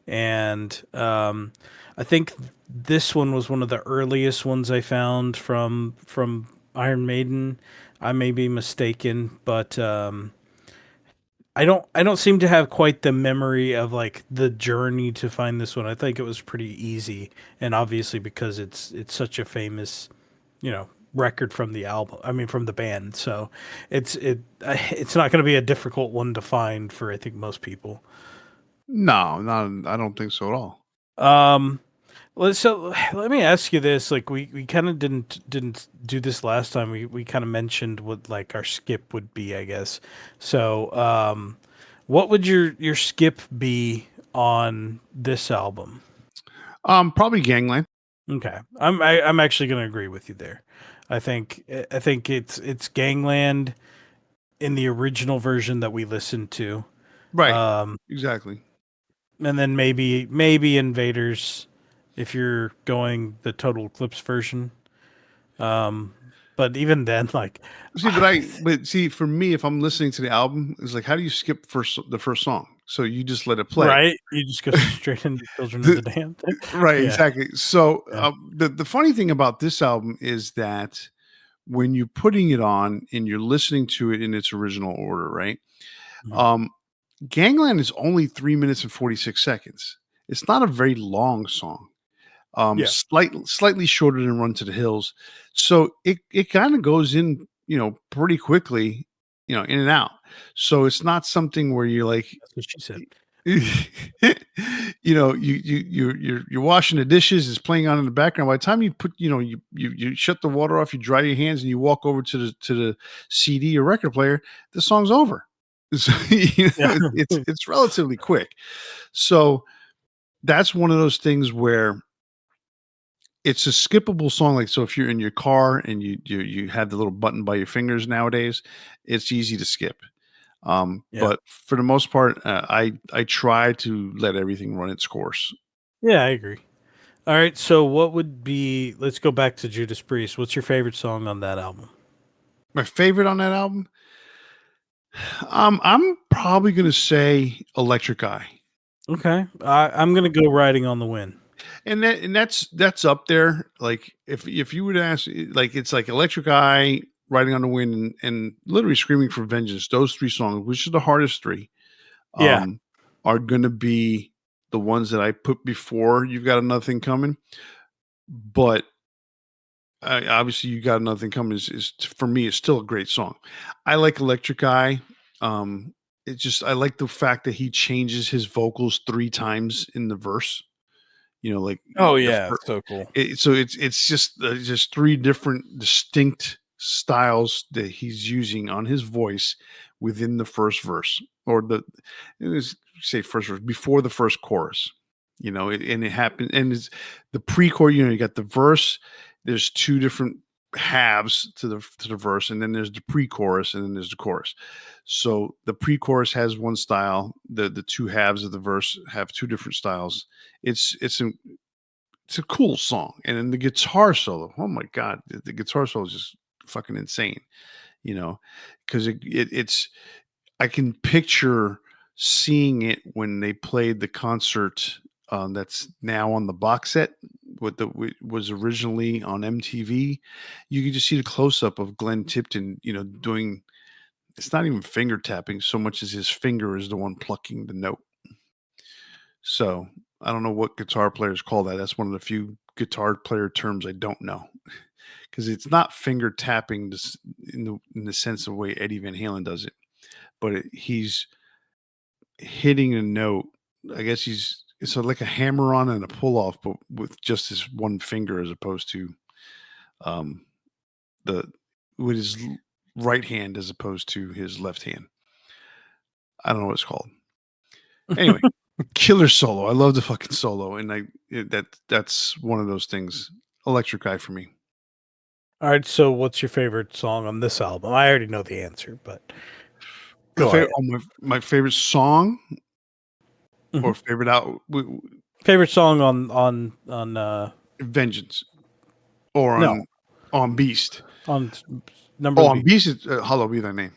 And I think this one was one of the earliest ones I found from Iron Maiden. I may be mistaken, but I don't seem to have quite the memory of like the journey to find this one. I think it was pretty easy, and obviously because it's such a famous, record from the album. I mean, from the band. So it's not going to be a difficult one to find for I think most people. No, not. I don't think so at all. Um, so let me ask you this: like we kind of didn't do this last time. We kind of mentioned what like our skip would be, I guess. So what would your skip be on this album? Probably Gangland. Okay, I'm actually going to agree with you there. I think it's Gangland in the original version that we listened to, Right. um, Exactly. and then maybe Invaders if you're going the Total Eclipse version. Um, but even then, like, See, but see, for me, if I'm listening to the album, it's like, how do you skip the first song? So you just let it play. right, you just go straight into Children of The- the Damned. right. Yeah, Exactly. So yeah, the funny thing about this album is that when you're putting it on and you're listening to it in its original order, right? mhm. Um, Gangland is only 3 minutes and 46 seconds. It's not a very long song. Yeah. Slightly shorter than Run to the Hills. So it kind of goes in, pretty quickly, in and out. So it's not something where you're like, That's what she said. You're washing the dishes, it's playing on in the background. By the time you put, you shut the water off, you dry your hands, and you walk over to the CD or record player, the song's over. So, Yeah. it's relatively quick. So that's one of those things where it's a skippable song. Like, so if you're in your car and you have the little button by your fingers nowadays, it's easy to skip. Yeah. But for the most part, I try to let everything run its course. Yeah, I agree. All right, so what would be? Let's go back to Judas Priest. What's your favorite song on that album? My favorite on that album, I'm probably gonna say Electric Eye, Okay, I'm gonna go Riding on the Wind. and that's up there. Like, if you would ask, like, it's like Electric Eye, Riding on the Wind, and literally Screaming for Vengeance. Those three songs, which are the hardest three, Yeah. um, are gonna be the ones that I put before You've Got Another Thing Coming. But obviously, You Got Nothing Coming is for me, it's still a great song. I like Electric Eye. It just I like the fact that he changes his vocals 3 times in the verse. Like Oh the yeah, fir so cool. so it's just 3 different distinct styles that he's using on his voice within the first verse, or it was say first verse before the first chorus. And it happened, and it's the pre-chorus. You got the verse. There's 2 different halves to the verse, and then there's the pre-chorus, and then there's the chorus. So the pre-chorus has one style. The 2 halves of the verse have 2 different styles. It's a cool song, and then the guitar solo. Oh my god, the guitar solo is just fucking insane. You know, because it's I can picture seeing it when they played the concert, that's now on the box set. Was originally on MTV. You could just see the close up of Glenn Tipton, doing. It's not even finger tapping so much as his finger is the one plucking the note. So I don't know what guitar players call that. That's one of the few guitar player terms I don't know, because it's not finger tapping in the sense of the way Eddie Van Halen does it, but he's hitting a note. I guess it's like a hammer on and a pull off, but with just his one finger, as opposed to um, the with his right hand as opposed to his left hand. I don't know what it's called. Anyway, killer solo. I love the fucking solo, and that's one of those things. Electric Eye for me. All right, so what's your favorite song on this album? I already know the answer, but My go ahead. favorite, my favorite song Mhm. or favorite out Favorite song on Vengeance, or no, on Beast. on Number Oh, of the on Beast. Beast, it's Hollow Be Thy Name.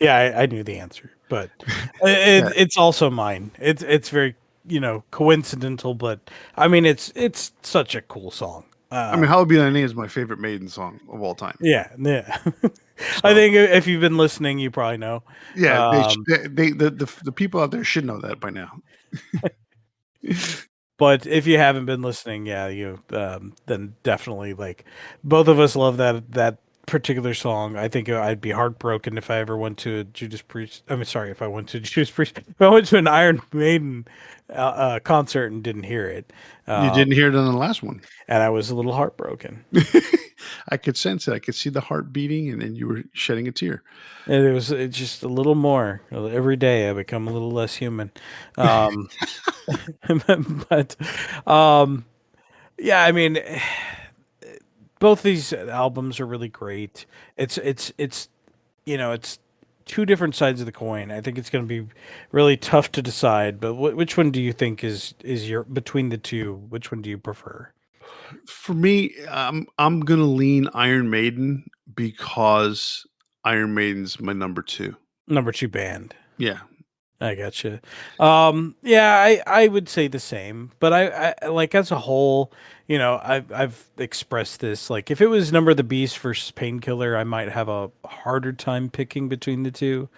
Yeah, I knew the answer, but Yeah. it's also mine. It's very coincidental, but I mean it's such a cool song. I mean, Hollow Be Thy Name is my favorite Maiden song of all time. Yeah, yeah. I So think if you've been listening, you probably know. yeah, Um, the people out there should know that by now. but if you haven't been listening, yeah, you then definitely like both of us love that particular song. I think I'd be heartbroken if I ever went to a Judas Priest. I mean, sorry, if I went to Judas Priest, if I went to an Iron Maiden concert and didn't hear it, You um, didn't hear it on the last one. and I was a little heartbroken. I could sense it. I could see the heart beating, and then you were shedding a tear. And it was just a little more every day. I become a little less human. Um, but um, yeah, I mean, both these albums are really great. It's it's two different sides of the coin. I think it's going to be really tough to decide. But which one do you think is your between the two? Which one do you prefer? For me, I'm gonna lean Iron Maiden because Iron Maiden's my number 2. Number two band. Yeah. I gotcha. Yeah, I would say the same, but I like as a whole, I've expressed this. Like, if it was Number of the Beast versus Painkiller, I might have a harder time picking between the two.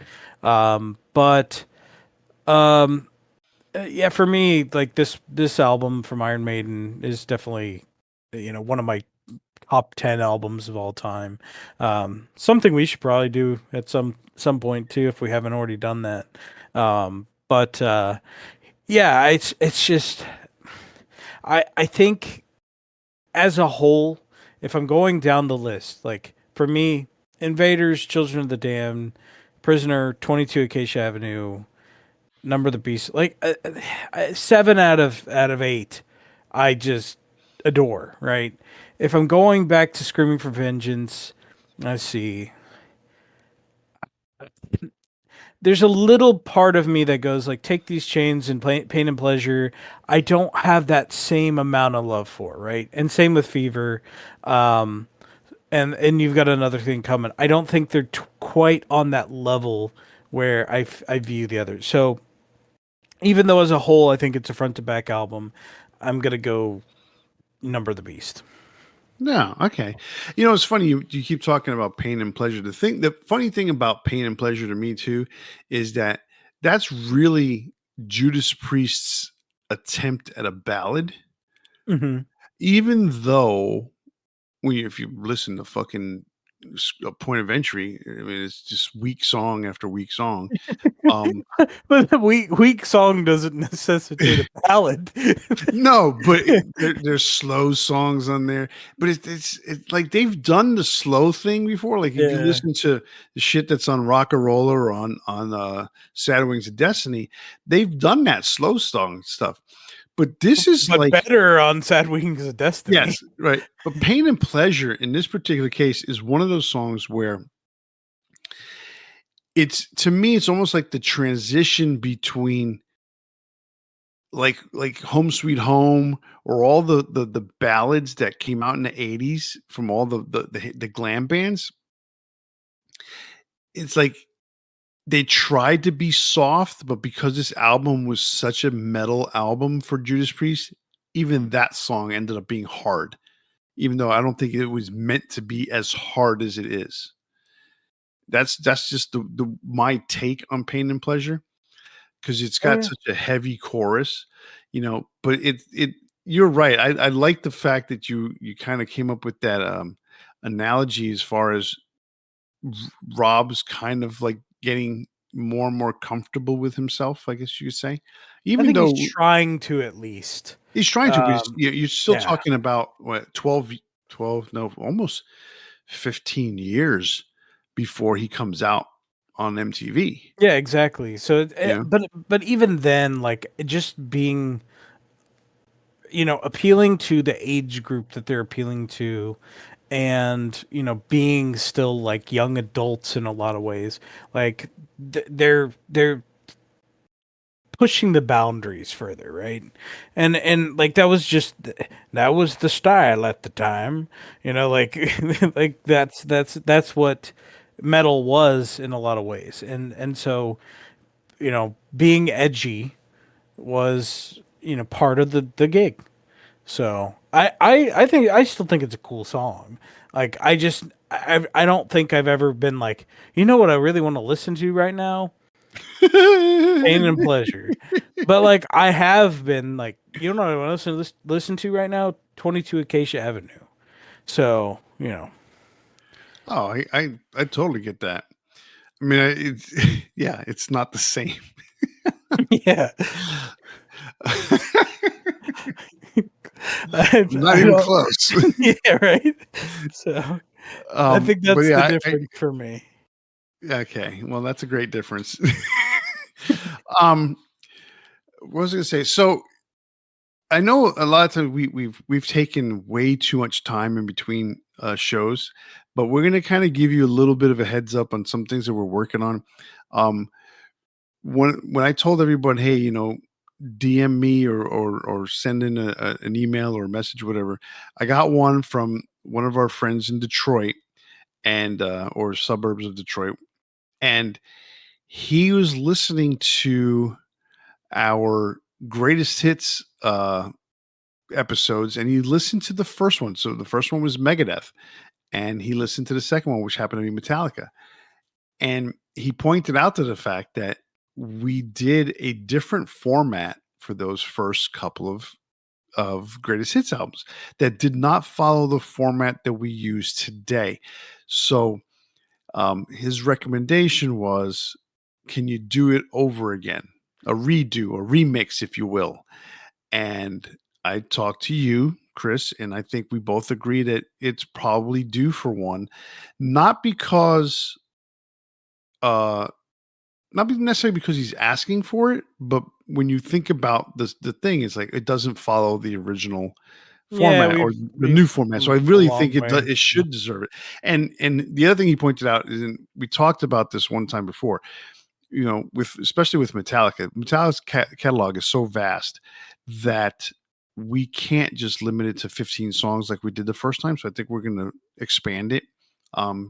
But um, yeah, for me, like this album from Iron Maiden is definitely, one of my top 10 albums of all time. Something we should probably do at some point too, if we haven't already done that. But yeah, it's just I think as a whole, if I'm going down the list, like for me, Invaders, Children of the Damned, Prisoner, 22 Acacia Avenue, Number of the Beast, like 7 out of 8, I just adore. Right. If I'm going back to Screaming for Vengeance, let's see. There's a little part of me that goes like, take these chains and pain and pleasure. I don't have that same amount of love for, right? And same with Fever. Um, and you've got another thing coming. I don't think they're quite on that level where I view the others. So even though as a whole I think it's a front to back album, I'm gonna go Number of the Beast. No, okay. You know, it's funny you keep talking about pain and pleasure. The funny thing about pain and pleasure to me too is that that's really Judas Priest's attempt at a ballad. Hmm. Even though if you listen to fucking Point of Entry, I mean, it's just weak song after weak song. Um, But the weak song doesn't necessitate a ballad. No, but there's slow songs on there. But it's like they've done the slow thing before. Like if you Yeah. listen to the shit that's on Rock and Roller or on Sad Wings of Destiny, they've done that slow song stuff. But this is But like better on Sad Wings of Destiny. yes, right. But Pain and Pleasure in this particular case is one of those songs where it's to me it's almost like the transition between like Home Sweet Home or all the ballads that came out in the 80s from all the glam bands. It's like they tried to be soft, but because this album was such a metal album for Judas Priest, even that song ended up being hard, even though I don't think it was meant to be as hard as it is. That's just the my take on Pain and Pleasure. 'Cause it's Oh got yeah. such a heavy chorus, but it you're right. I like the fact that you kinda came up with that, analogy as far as R Rob's kind of, like, getting more and more comfortable with himself, I guess you could say. I Even think he's though trying to at least. he's trying to, but Um, you're still yeah. talking about, what, 12, no, almost 15 years before he comes out on MTV, Yeah, exactly. So, you know? but even then, like just being, appealing to the age group that they're appealing to, and being still like young adults in a lot of ways, like they're pushing the boundaries further, right? And like that was the style at the time, like like that's what metal was in a lot of ways. And so, being edgy was, part of the gig. So I think I still think it's a cool song. Like I don't think I've ever been like, what I really want to listen to right now? Pain and Pleasure. But like I have been like, what I want to listen to right now? 22 Acacia Avenue. So, Oh, I totally get that. I mean, it's yeah, it's not the same. yeah. I, Not I even don't close. yeah, right. So, I think But that's the yeah, difference for me. okay, well, that's a great difference. Um, what was I gonna say? So I know a lot of times we've taken way too much time in between shows, but we're gonna kind of give you a little bit of a heads up on some things that we're working on. Um, when I told everyone, hey, DM me or send in an email or a message, whatever. I got one from one of our friends in Detroit and or suburbs of Detroit, and he was listening to our greatest hits episodes, and he listened to the first one. So the first one was Megadeth, and he listened to the second one, which happened to be Metallica. And he pointed out to the fact that we did a different format for those first couple of greatest hits albums that did not follow the format that we use today. So his recommendation was, can you do it over again? a redo, a remix, if you will. And I talked to you, Chris, and I think we both agree that it's probably due for one, not because uh not necessarily because he's asking for it, but when you think about this, the thing is like it doesn't follow the original Yeah, format or the new we've format. So come I a really long think way. it should deserve it. And the other thing he pointed out is, and we talked about this one time before, you know, with especially with Metallica, Metallica's catalog is so vast that we can't just limit it to 15 songs like we did the first time. So I think we're going to expand it,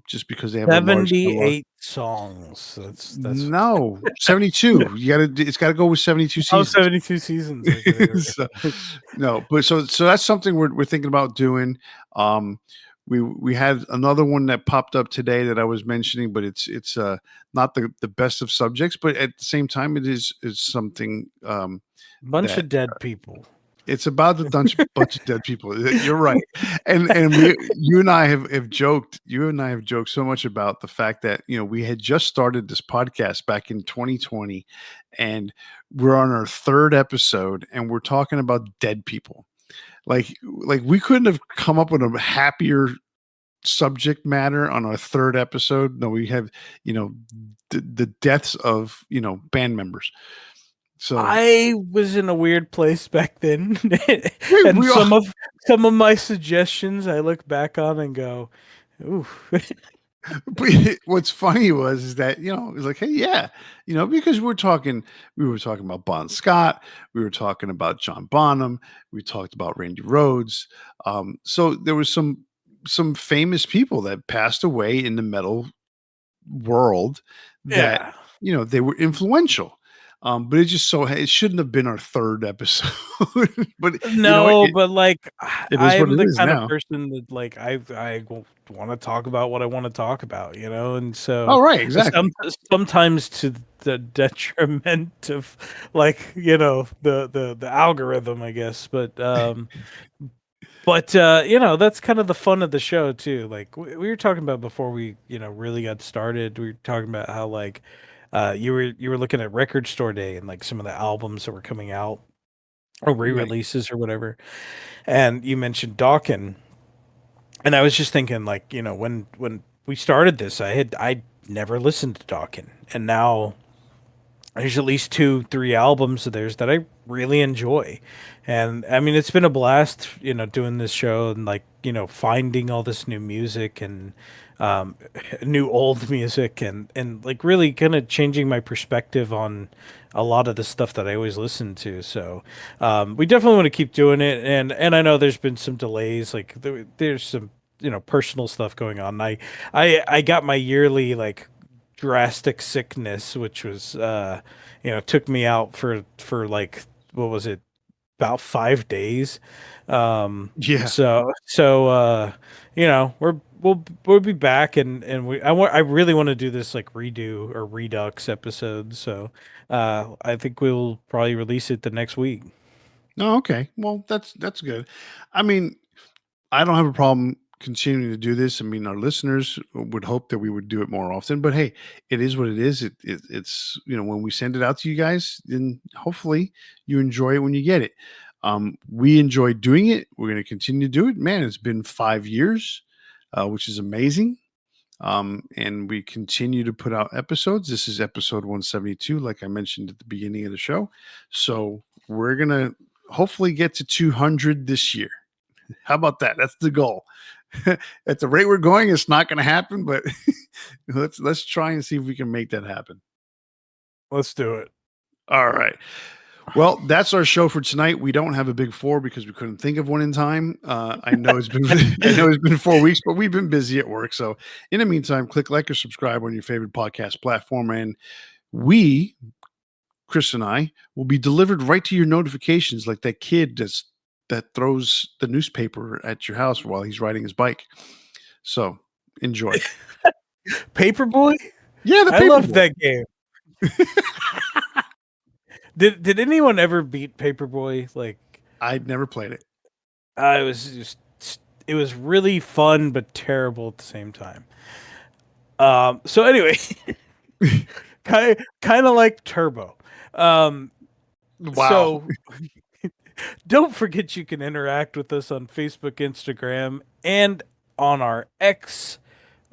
just because they have a large catalog. 78 songs. That's No, 72. You got to. It's got to go with 72 oh, seasons. 72 seasons. Okay, there we So, go. no, but so that's something we're thinking about doing. Um, we had another one that popped up today that I was mentioning, but it's not the best of subjects, but at the same time, it is something Bunch that of dead people. it's about the bunch of dead people. You're right, and you and I have joked. You and I have joked so much about the fact that we had just started this podcast back in 2020, and we're on our third episode, and we're talking about dead people. Like we couldn't have come up with a happier subject matter on our third episode. No, we have the deaths of band members. So I was in a weird place back then, and we all. some of my suggestions I look back on and go, "Ooh, But what's funny was is that it was like, hey, yeah, because we were talking about Bon Scott, we were talking about John Bonham, we talked about Randy Rhoads. So there was some famous people that passed away in the metal world that yeah." they were influential. But it shouldn't have been our third episode. But No, but like it is what I'm it the is kind of now. person that like I want to talk about what I want to talk about, and so Oh, right, exactly. some sometimes to the detriment of like the algorithm, I guess, but that's kind of the fun of the show too. Like we were talking about before we really got started. We were talking about how like you were looking at Record Store Day and like some of the albums that were coming out or Right. re-releases or whatever. And you mentioned Dawkins, and I was just thinking, like, when we started this, I never listened to Dawkins, and now there's at least two, three albums of theirs that I really enjoy, and I mean, it's been a blast, doing this show and like finding all this new music and um, new old music and like really kind of changing my perspective on a lot of the stuff that I always listen to. So we definitely want to keep doing it, and I know there's been some delays, like there's some personal stuff going on. I got my yearly like drastic sickness, which was took me out for like what was it, about 5 days. Yeah. So we'll be back, and I really want to do this like redo or redux episode. So I think we'll probably release it the next week. Oh, okay. Well, that's good. I mean, I don't have a problem continuing to do this. I mean, our listeners would hope that we would do it more often, but hey, it is what it is. It's when we send it out to you guys, then hopefully you enjoy it when you get it. We enjoy doing it. We're going to continue to do it. Man, it's been 5 years, which is amazing. And we continue to put out episodes. This is episode 172, like I mentioned at the beginning of the show. So we're going to hopefully get to 200 this year. How about that? That's the goal. At the rate we're going, it's not going to happen, but let's try and see if we can make that happen. Let's do it. All right. Well, that's our show for tonight. We don't have a big four because we couldn't think of one in time. I know it's been I know it's been 4 weeks, but we've been busy at work. So in the meantime, click like or subscribe on your favorite podcast platform, and we, Chris and I, will be delivered right to your notifications, like that kid that throws the newspaper at your house while he's riding his bike. So enjoy. Paperboy. Yeah, the I love paperboy. that game. Did anyone ever beat Paperboy? Like, I'd never played it. it was just it was really fun but terrible at the same time. So anyway, kind of like Turbo. Um, Wow. so don't forget you can interact with us on Facebook, Instagram, and on our X,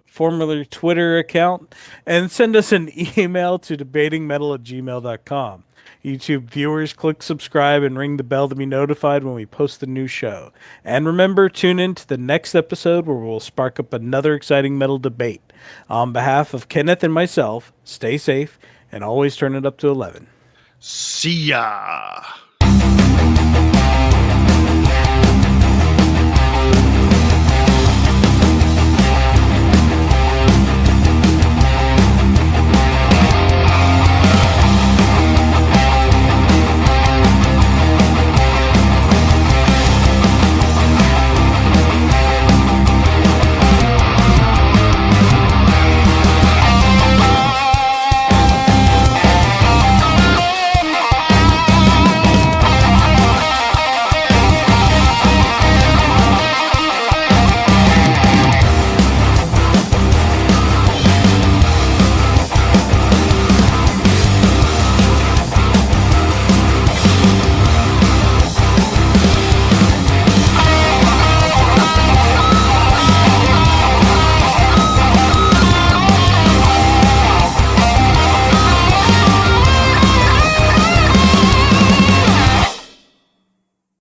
formerly Twitter account, and send us an email to debatingmetal@gmail.com. YouTube viewers, click subscribe and ring the bell to be notified when we post a new show. And remember, tune in to the next episode where we'll spark up another exciting metal debate. On behalf of Kenneth and myself, stay safe and always turn it up to 11. See ya.